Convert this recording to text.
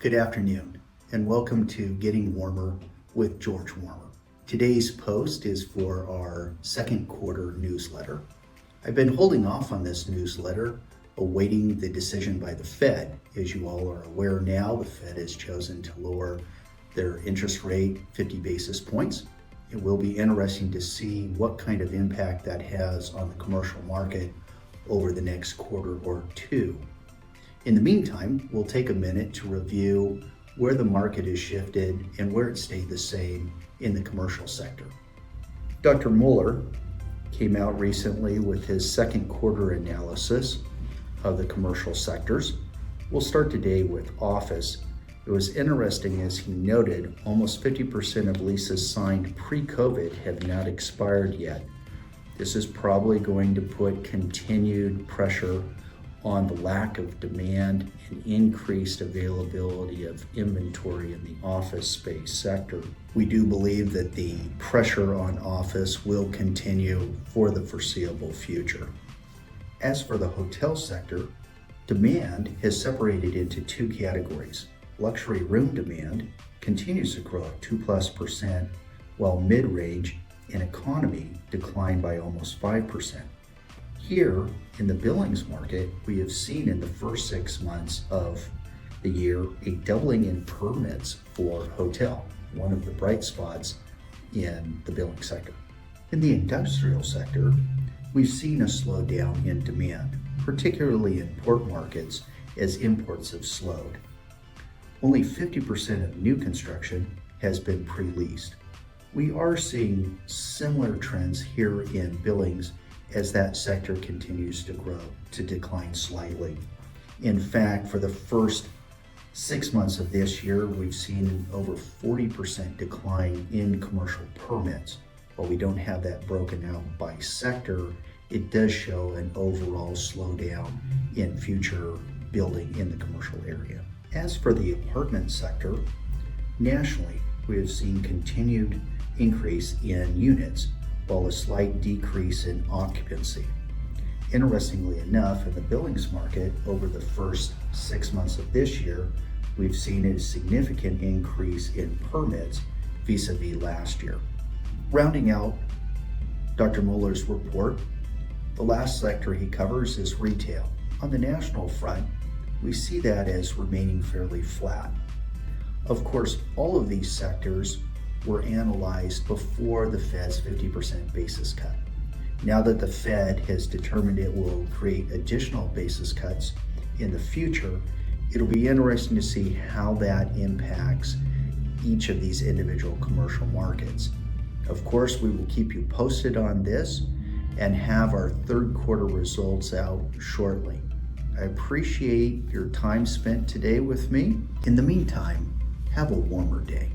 Good afternoon, and welcome to Getting Warmer with George Warmer. Today's post is for our second quarter newsletter. I've been holding off on this newsletter, awaiting the decision by the Fed. As you all are aware now, the Fed has chosen to lower their interest rate 50 basis points. It will be interesting to see what kind of impact that has on the commercial market over the next quarter or two. In the meantime, we'll take a minute to review where the market has shifted and where it stayed the same in the commercial sector. Dr. Mueller came out recently with his second quarter analysis of the commercial sectors. We'll start today with office. It was interesting, as he noted, almost 50% of leases signed pre-COVID have not expired yet. This is probably going to put continued pressure on the lack of demand and increased availability of inventory in the office space sector. We do believe that the pressure on office will continue for the foreseeable future. As for the hotel sector, demand has separated into two categories. Luxury room demand continues to grow at 2+%, while mid-range and economy declined by almost 5%. Here in the Billings market, we have seen in the first 6 months of the year a doubling in permits for hotel, one of the bright spots in the Billings sector. In the industrial sector, we've seen a slowdown in demand, particularly in port markets as imports have slowed. Only 50% of new construction has been pre-leased. We are seeing similar trends here in Billings as that sector continues to grow, to decline slightly. In fact, for the first 6 months of this year, we've seen an over 40% decline in commercial permits. While we don't have that broken out by sector, it does show an overall slowdown in future building in the commercial area. As for the apartment sector, nationally, we have seen continued increase in units, while a slight decrease in occupancy. Interestingly enough, in the Billings market, over the first 6 months of this year, we've seen a significant increase in permits vis-a-vis last year. Rounding out Dr. Mueller's report, the last sector he covers is retail. On the national front, we see that as remaining fairly flat. Of course, all of these sectors were analyzed before the Fed's 50% basis cut. Now that the Fed has determined it will create additional basis cuts in the future, it'll be interesting to see how that impacts each of these individual commercial markets. Of course, we will keep you posted on this and have our third quarter results out shortly. I appreciate your time spent today with me. In the meantime, have a warmer day.